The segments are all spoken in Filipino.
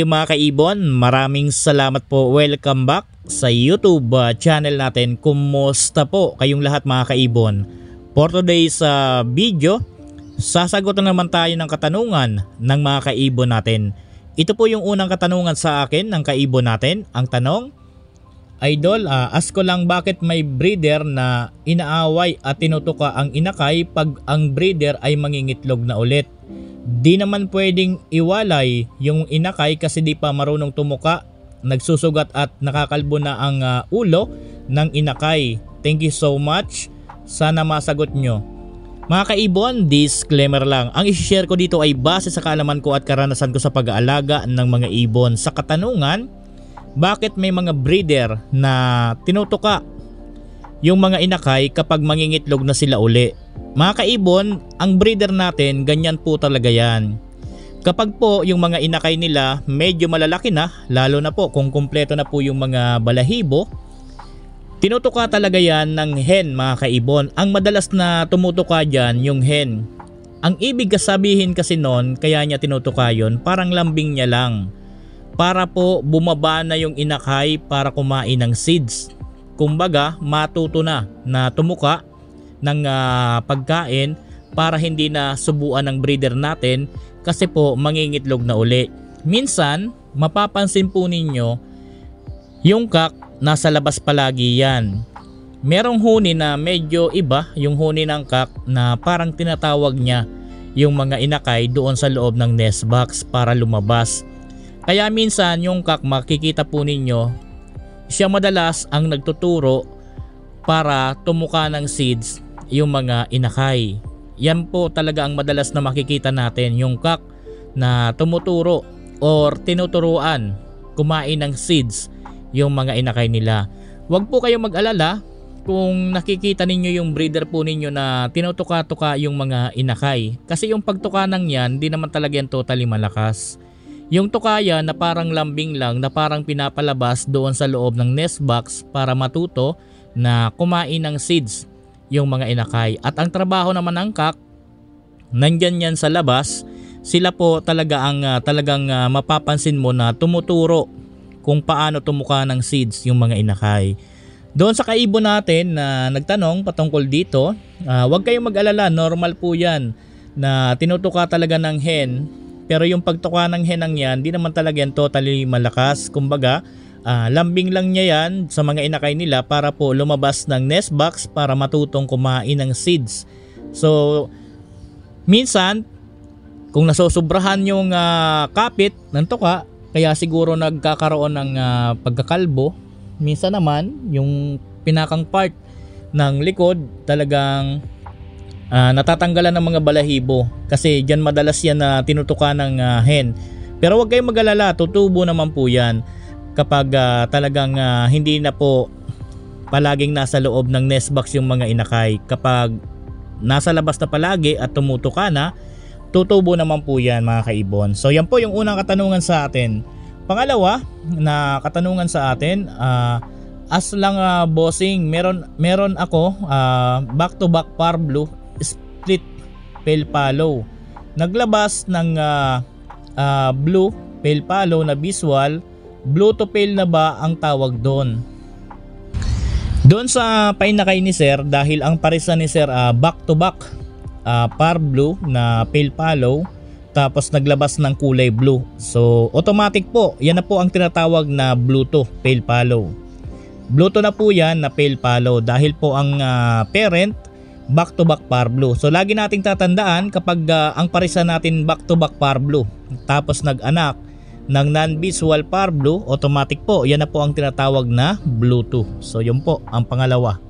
Sige mga kaibon, maraming salamat po. Welcome back sa YouTube channel natin. Kumusta po kayong lahat mga kaibon? For today's video, sasagutan naman tayo ng katanungan ng mga kaibon natin. Ito po yung unang katanungan sa akin ng kaibon natin. Ang tanong, Idol, ask ko lang bakit may breeder na inaaway at tinutuka ang inakay pag ang breeder ay mangingitlog na ulit? Di naman pwedeng iwalay yung inakay kasi di pa marunong tumuka, nagsusugat at nakakalbo na ang ulo ng inakay. Thank you so much. Sana masagot nyo. Mga kaibon, disclaimer lang. Ang isi-share ko dito ay base sa kaalaman ko at karanasan ko sa pag-aalaga ng mga ibon. Sa katanungan, bakit may mga breeder na tinutuka yung mga inakay kapag mangingitlog na sila uli? Mga kaibon, ang breeder natin, ganyan po talaga yan. Kapag po yung mga inakay nila medyo malalaki na, lalo na po kung kumpleto na po yung mga balahibo, tinutuka talaga yan ng hen mga kaibon. Ang madalas na tumutuka dyan yung hen. Ang ibig sabihin kasi nun, kaya niya tinutuka yun, parang lambing niya lang. Para po bumaba na yung inakay para kumain ng seeds. Kumbaga, matuto na tumuka ng pagkain para hindi na subuan ng breeder natin kasi po mangingitlog na uli. Minsan, mapapansin po ninyo, yung kak nasa labas palagi yan. Merong huni na medyo iba, yung huni ng kak na parang tinatawag niya yung mga inakay doon sa loob ng nest box para lumabas. Kaya minsan yung kak makikita po ninyo, siya madalas ang nagtuturo para tumuka ng seeds yung mga inakay. Yan po talaga ang madalas na makikita natin, yung kak na tumuturo or tinuturuan kumain ng seeds yung mga inakay nila. Huwag po kayong mag-alala kung nakikita ninyo yung breeder po ninyo na tinutuka-tuka yung mga inakay. Kasi yung pagtukanang yan, di naman talaga yan totally malakas. Yung tukaya na parang lambing lang na parang pinapalabas doon sa loob ng nest box para matuto na kumain ng seeds yung mga inakay. At ang trabaho naman ng kak, nandyan yan sa labas, sila po talaga ang talagang mapapansin mo na tumuturo kung paano tumuka ng seeds yung mga inakay. Doon sa kaibon natin na nagtanong patungkol dito, huwag kayong mag-alala, normal po yan na tinutuka talaga ng hen. Pero yung pagtuka ng henang yan, di naman talaga yan totally malakas. Kumbaga, lambing lang niya yan sa mga inakay nila para po lumabas ng nest box para matutong kumain ng seeds. So, minsan, kung nasusobrahan yung kapit ng tuka, kaya siguro nagkakaroon ng pagkakalbo. Minsan naman, yung pinakang part ng likod talagang natatanggalan ng mga balahibo kasi dyan madalas yan na tinutuka ng hen. Pero huwag kayong mag-alala, tutubo naman po yan kapag talagang hindi na po palaging nasa loob ng nest box yung mga inakay. Kapag nasa labas na palagi at tumutuka na, tutubo naman po yan mga kaibon. So yan po yung unang katanungan sa atin. Pangalawa na katanungan sa atin, as lang bossing, meron ako back to back Parblue split pale follow. Naglabas ng blue pale follow na visual. Blue to pale na ba ang tawag doon? Doon sa painakay ni sir, dahil ang parisan ni sir back to back Parblue na pale follow, tapos naglabas ng kulay blue. So automatic po, yan na po ang tinatawag na blue to pale follow. Blue to na po yan na pale follow dahil po ang parent back to back Parblue. So lagi nating tatandaan kapag ang parisan natin back to back Parblue tapos nag-anak ng non-visual Parblue, automatic po yan na po ang tinatawag na blue to. So yun po ang pangalawa.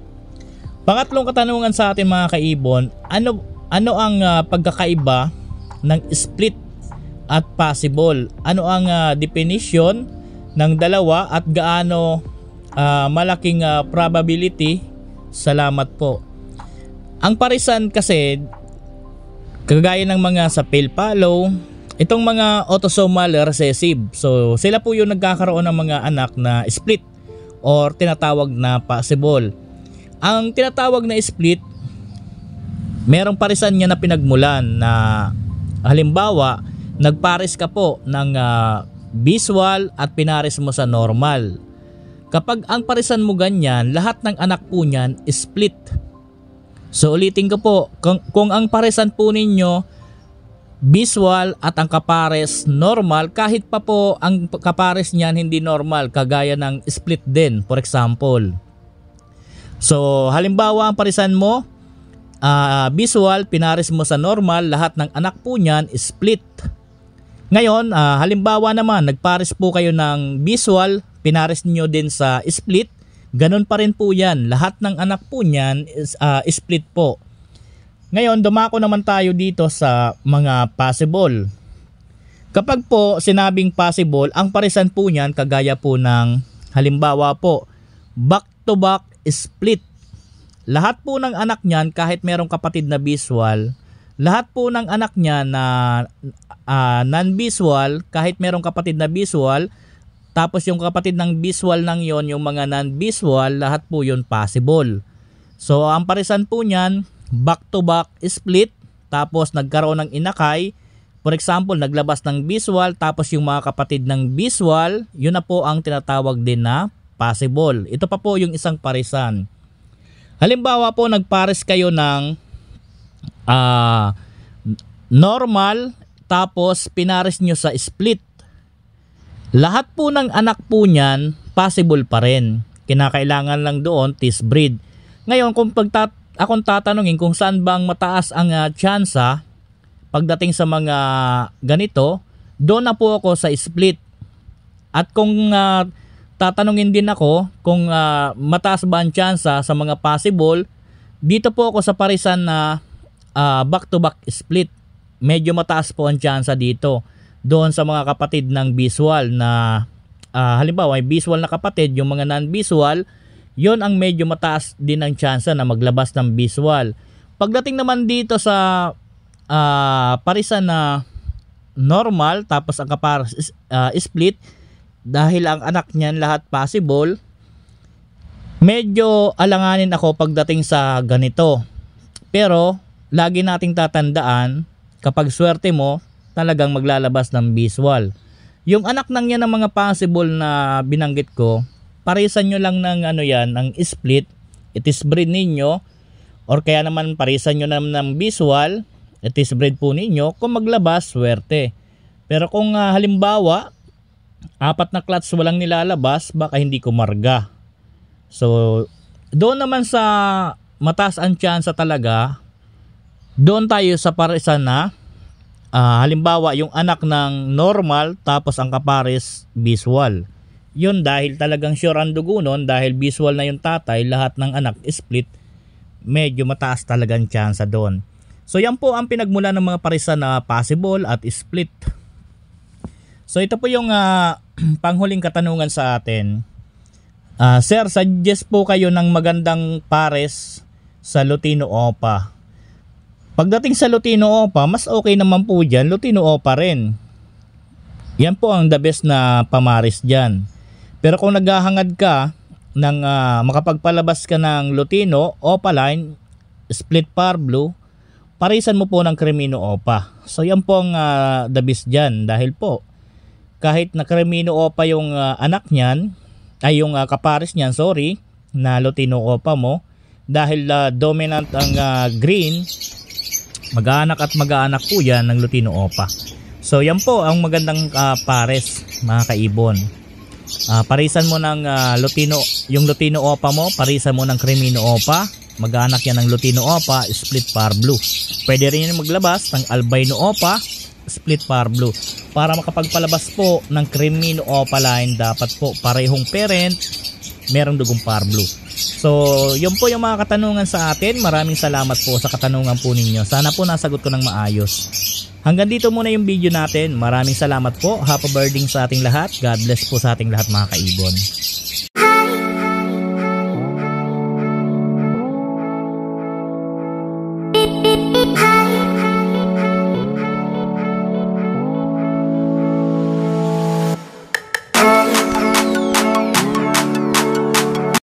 Pangatlong katanungan sa atin mga kaibon, ano ang pagkakaiba ng split at possible? Ano ang definition ng dalawa at gaano malaking probability? Salamat po. Ang parisan kasi, kagaya ng mga sa pale follow, itong mga autosomal recessive. So sila po yung nagkakaroon ng mga anak na split or tinatawag na possible. Ang tinatawag na split, merong parisan niya na pinagmulan na halimbawa nagpares ka po ng visual at pinares mo sa normal. Kapag ang parisan mo ganyan, lahat ng anak po niyan split. So ulitin ko po, kung ang parisan po ninyo visual at ang kapares normal, kahit pa po ang kapares niyan hindi normal, kagaya ng split din, for example. So halimbawa ang parisan mo visual, pinares mo sa normal, lahat ng anak po niyan split. Ngayon, halimbawa naman nagpares po kayo ng visual, pinares niyo din sa split, ganun pa rin po yan. Lahat ng anak po niyan is split po. Ngayon, dumako naman tayo dito sa mga possible. Kapag po sinabing possible, ang parisan po niyan kagaya po ng halimbawa po, back-to-back split. Lahat po ng anak niyan kahit merong kapatid na visual, lahat po ng anak niya na non-visual, kahit merong kapatid na visual, tapos yung kapatid ng visual lang yon, yung mga non-visual, lahat po yun possible. So ang parisan po niyan, back-to-back split, tapos nagkaroon ng inakay, for example, naglabas ng visual, tapos yung mga kapatid ng visual, yun na po ang tinatawag din na possible. Ito pa po yung isang parisan. Halimbawa po, nagpares kayo ng normal, tapos pinares nyo sa split. Lahat po ng anak po niyan, possible pa rin. Kinakailangan lang doon, test breed. Ngayon, kung akong tatanungin kung saan bang mataas ang tsansa pagdating sa mga ganito, doon na po ako sa split. At kung tatanungin din ako kung mataas ba ang tsansa sa mga possible, dito po ako sa parisan na back-to-back split. Medyo mataas po ang tsansa dito. Doon sa mga kapatid ng visual na halimbawa may visual na kapatid, yung mga non-visual, yon ang medyo mataas din ang tsansa na maglabas ng visual. Pagdating naman dito sa parisan na normal, tapos ang kapares split, dahil ang anak niyan lahat possible, medyo alanganin ako pagdating sa ganito. Pero lagi nating tatandaan, kapag swerte mo, talagang maglalabas ng visual. Yung anak nang yan ng mga possible na binanggit ko, parisan nyo lang ng ng split, it is breed ninyo, or kaya naman parisan nyo naman ng visual, it is breed po ninyo. Kung maglabas, swerte. Pero kung halimbawa 4 na clutch walang nilalabas, baka hindi kumarga. So doon naman sa mataas ang tsansa talaga, doon tayo sa parisan na halimbawa yung anak ng normal, tapos ang kapares visual. Yun, dahil talagang sure ang dugo nun, dahil visual na yung tatay, lahat ng anak split, medyo mataas talagang tsansa doon. So yan po ang pinagmula ng mga parisan na possible at split. So ito po yung panghuling katanungan sa atin. Sir, suggest po kayo ng magandang pares sa Lutino Opa. Pagdating sa Lutino Opa, mas okay naman po dyan, Lutino Opa rin. Yan po ang the best na pamaris dyan. Pero kung naghahangad ka ng makapagpalabas ka ng Lutino Opa line, split par blue, parisan mo po ng Cremino Opa. So yan po ang the best dyan, dahil po kahit na Cremino Opa yung anak niyan, ay yung kapares niyan, sorry, na Lutino Opa mo, dahil dominant ang green, mag-aanak at mag-aanak po yan ng Lutino Opa. So yan po ang magandang pares, mga kaibon. Parisan mo ng yung Lutino Opa mo, parisan mo ng Cremino Opa, mag-aanak yan ng Lutino Opa, split par blue. Pwede rin yan maglabas ng Albino Opa, split par blue. Para makapagpalabas po ng Cremino Opa line, dapat po parehong parent, merong dugong par blue. So, yun po yung mga katanungan sa atin. Maraming salamat po sa katanungan po ninyo. Sana po nasagot ko ng maayos. Hanggang dito muna yung video natin. Maraming salamat po. Happy birthday sa ating lahat. God bless po sa ating lahat, mga kaibon.